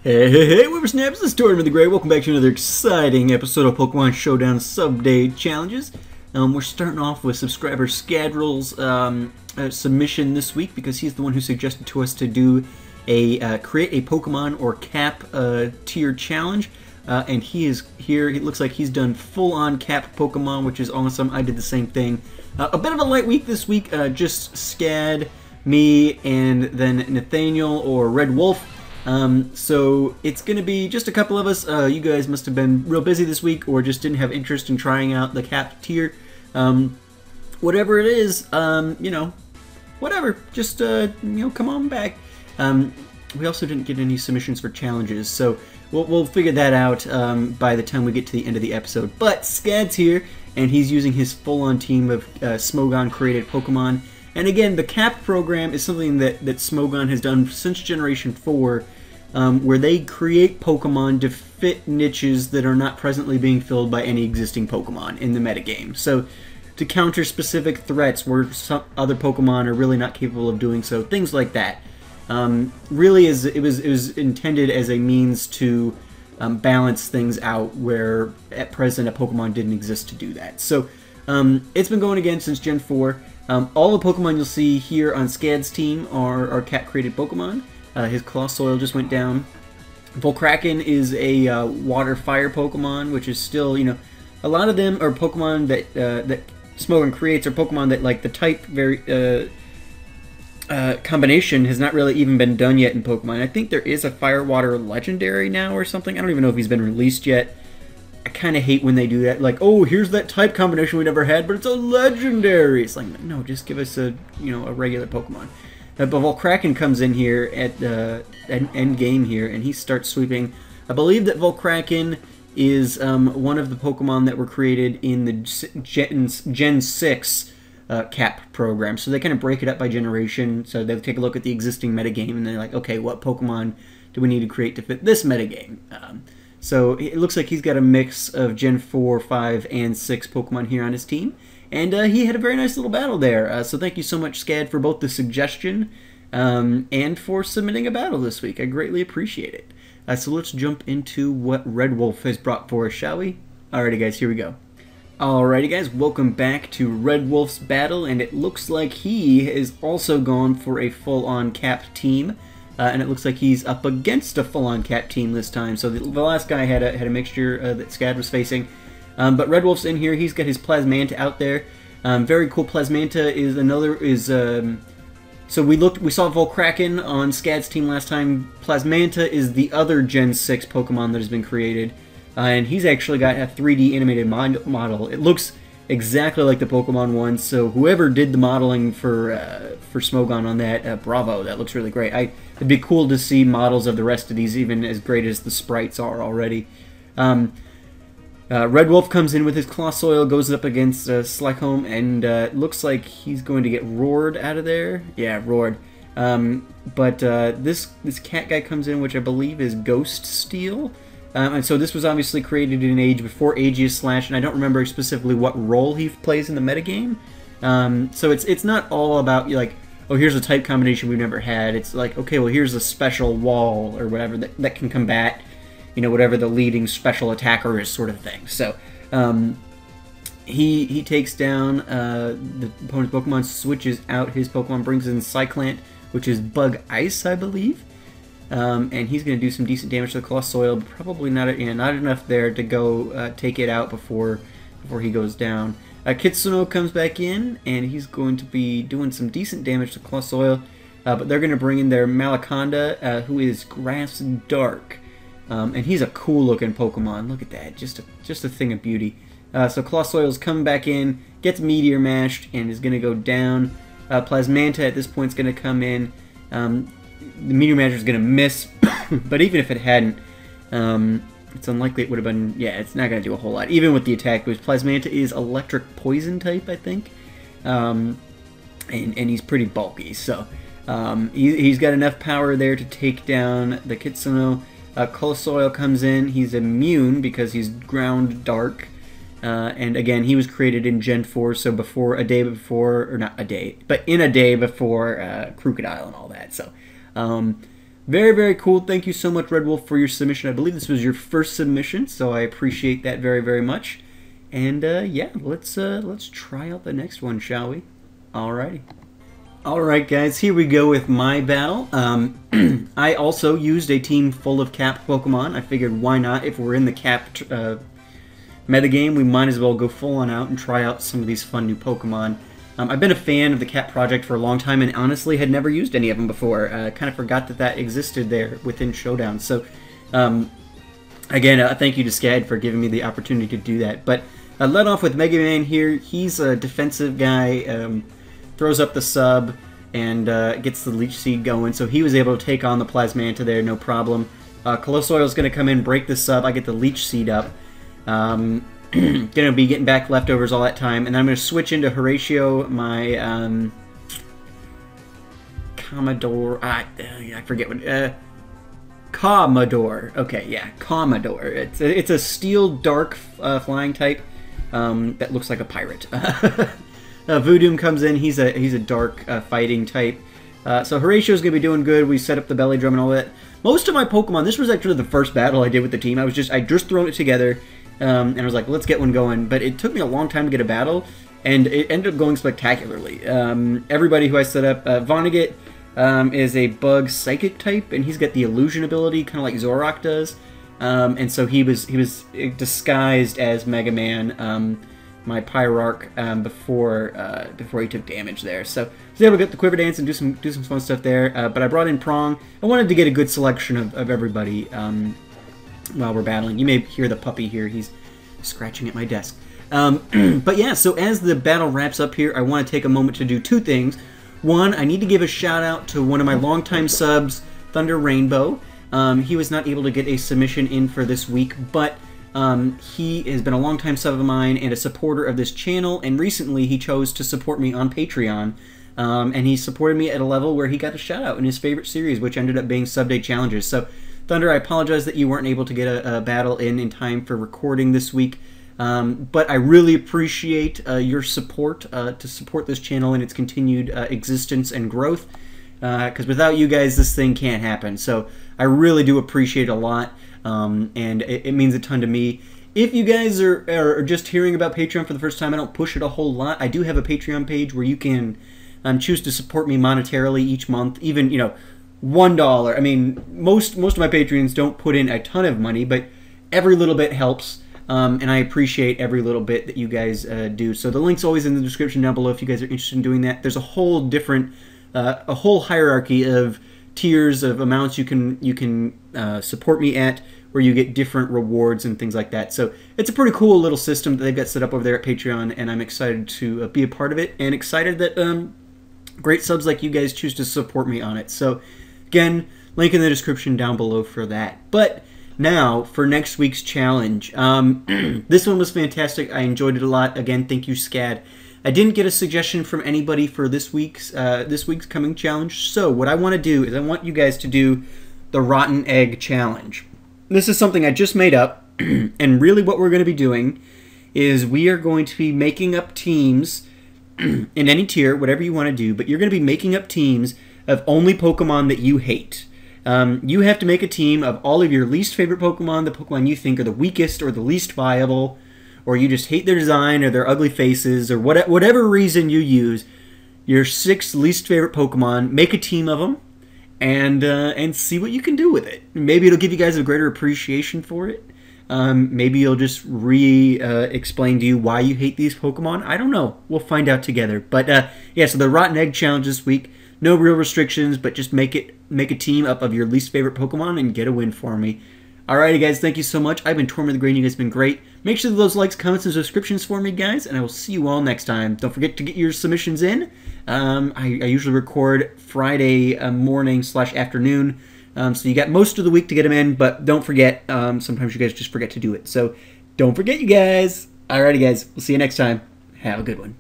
Hey, Whippersnaps, this is Tortimer the Great. Welcome back to another exciting episode of Pokemon Showdown Subday challenges. We're starting off with subscriber Scadrill's submission this week because he's the one who suggested to us to do a create a Pokemon or cap tier challenge. And he is here. It looks like he's done full-on cap Pokemon, which is awesome. I did the same thing. A bit of a light week this week. Just Scad, me, and then Nathaniel or Red Wolf. So it's going to be just a couple of us. You guys must have been real busy this week or just didn't have interest in trying out the cap tier. Whatever it is, you know, whatever. Just, you know, come on back. We also didn't get any submissions for challenges, so we'll figure that out by the time we get to the end of the episode. But Scad's here, and he's using his full-on team of Smogon-created Pokemon. And again, the CAP program is something that Smogon has done since Generation 4, where they create Pokemon to fit niches that are not presently being filled by any existing Pokemon in the metagame. So, to counter specific threats where some other Pokemon are really not capable of doing so, things like that. Really, it was intended as a means to balance things out where at present a Pokemon didn't exist to do that. So, it's been going again since Gen 4. All the Pokemon you'll see here on Scad's team are cat-created Pokemon. His Colossoil just went down. Volkraken is a water-fire Pokemon, which is still, you know, a lot of them are Pokemon that that Smogon creates, are Pokemon that, like, the type combination has not really even been done yet in Pokemon. I think there is a Fire-Water Legendary now or something. I don't even know if he's been released yet. I kind of hate when they do that. Like, oh, here's that type combination we never had, but it's a legendary. It's like, no, just give us a, you know, a regular Pokemon. But Volkraken comes in here at the end game here, and he starts sweeping. I believe that Volkraken is one of the Pokemon that were created in the Gen 6 cap program. So they kind of break it up by generation. So they take a look at the existing metagame, and they're like, okay, what Pokemon do we need to create to fit this metagame? So it looks like he's got a mix of Gen 4, 5, and 6 Pokemon here on his team. And he had a very nice little battle there. So thank you so much, Scad, for both the suggestion and for submitting a battle this week. I greatly appreciate it. So let's jump into what Red Wolf has brought for us, shall we? Alrighty, guys, here we go. Alrighty, guys, welcome back to Red Wolf's battle. And it looks like he is also gone for a full-on cap team. And it looks like he's up against a full-on cap team this time. So the last guy had a mixture that Scad was facing. But Red Wolf's in here. He's got his Plasmanta out there. Very cool. Plasmanta is another so we saw Volkraken on Scad's team last time. Plasmanta is the other Gen 6 Pokemon that has been created. And he's actually got a 3D animated model. It looks exactly like the Pokemon one. So whoever did the modeling for Smogon on that, bravo. That looks really great. It'd be cool to see models of the rest of these even as great as the sprites are already. Red Wolf comes in with his Colossoil, goes up against Slickhome, and looks like he's going to get roared out of there. Yeah, roared. But this cat guy comes in, which I believe is Ghost Steel. And so this was obviously created in an age before Aegius Slash, and I don't remember specifically what role he plays in the metagame. So it's not all about, like, oh, here's a type combination we've never had. It's like, okay, well, here's a special wall or whatever that can combat, you know, whatever the leading special attacker is, sort of thing. So he takes down the opponent's Pokemon, switches out his Pokemon, brings in Cyclant, which is Bug Ice, I believe. And he's going to do some decent damage to the Colossoil, but probably not enough there to go take it out before he goes down. Kitsuno comes back in, and he's going to be doing some decent damage to Colossoil, but they're going to bring in their Malaconda, who is Grass Dark. And he's a cool-looking Pokemon. Look at that, just a thing of beauty. So Colossoil's coming back in, gets Meteor Mashed, and is going to go down. Plasmanta at this point is going to come in. The Meteor Masher is going to miss, but even if it hadn't, it's unlikely it would have been. Yeah, it's not going to do a whole lot, even with the attack boost. Plasmanta is Electric Poison type, I think, and he's pretty bulky, so he's got enough power there to take down the Kitsuno. Colossoil comes in. He's immune because he's Ground Dark. And again, he was created in Gen 4, so before a day before, or not a day, but in a day before Crocodile and all that. So Very, very cool. Thank you so much, Red Wolf, for your submission. I believe this was your first submission, so I appreciate that very, very much. And yeah, let's try out the next one, shall we? Alrighty. Alright, guys, here we go with my battle. I also used a team full of capped Pokemon. I figured, why not? If we're in the capped metagame, we might as well go full on out and try out some of these fun new Pokemon. I've been a fan of the Cap project for a long time and honestly had never used any of them before. Kind of forgot that existed there within Showdown. So, again, thank you to Scad for giving me the opportunity to do that. But let off with Mega Man here. He's a defensive guy, throws up the sub, and gets the Leech Seed going. So he was able to take on the Plasmanta there, no problem. Colossoil is going to come in, break the sub. I get the Leech Seed up. Gonna be getting back leftovers all that time, and then I'm gonna switch into Horatio, my Commodore. I forget what. Commodore. Okay, yeah, Commodore. It's a steel dark flying type that looks like a pirate. Voodoo comes in. He's a dark fighting type. So Horatio's gonna be doing good. We set up the belly drum and all that. Most of my Pokemon. This was actually the first battle I did with the team. I just thrown it together. And I was like, let's get one going. But it took me a long time to get a battle, and it ended up going spectacularly. Everybody who I set up, Vonnegut is a bug psychic type, and he's got the illusion ability, kind of like Zoroark does. And so he was disguised as Mega Man, my Pyroark, before he took damage there. So I was able to get the Quiver Dance and do some fun stuff there. But I brought in Prong. I wanted to get a good selection of everybody. While we're battling. You may hear the puppy here. He's scratching at my desk. But yeah, so as the battle wraps up here, I want to take a moment to do two things. One, I need to give a shout out to one of my longtime subs, Thunder Rainbow. He was not able to get a submission in for this week, but he has been a longtime sub of mine and a supporter of this channel, and recently he chose to support me on Patreon. And he supported me at a level where he got a shout out in his favorite series, which ended up being Subday Challenges. So Thunder, I apologize that you weren't able to get a battle in time for recording this week, but I really appreciate your support to support this channel and its continued existence and growth, because without you guys, this thing can't happen. So I really do appreciate it a lot, and it means a ton to me. If you guys are just hearing about Patreon for the first time, I don't push it a whole lot. I do have a Patreon page where you can choose to support me monetarily each month, even, you know, $1. I mean, most of my Patreons don't put in a ton of money, but every little bit helps, and I appreciate every little bit that you guys do. So the link's always in the description down below if you guys are interested in doing that. There's a whole different, a whole hierarchy of tiers of amounts you can support me at, where you get different rewards and things like that. So it's a pretty cool little system that they've got set up over there at Patreon, and I'm excited to be a part of it, and excited that great subs like you guys choose to support me on it. So again, link in the description down below for that. But now for next week's challenge. This one was fantastic. I enjoyed it a lot. Again, thank you, Scad. I didn't get a suggestion from anybody for this week's coming challenge. So what I want to do is I want you guys to do the Rotten Egg Challenge. This is something I just made up, and really what we're going to be doing is we are going to be making up teams in any tier, whatever you want to do, but you're going to be making up teams of only Pokemon that you hate. You have to make a team of all of your least favorite Pokemon, the Pokemon you think are the weakest or the least viable, or you just hate their design or their ugly faces, or whatever reason you use, your 6 least favorite Pokemon, make a team of them, and see what you can do with it. Maybe it'll give you guys a greater appreciation for it. Maybe you'll just explain to you why you hate these Pokemon. I don't know. We'll find out together. But yeah, so the Rotten Egg Challenge this week. No real restrictions, but just make a team up of your least favorite Pokemon and get a win for me. Alrighty, guys, thank you so much. I've been Tortimer the Great, and you guys have been great. Make sure to those likes, comments, and subscriptions for me, guys, and I will see you all next time. Don't forget to get your submissions in. I usually record Friday morning / afternoon, so you got most of the week to get them in, but don't forget, sometimes you guys just forget to do it. So don't forget, you guys. Alrighty, guys, we'll see you next time. Have a good one.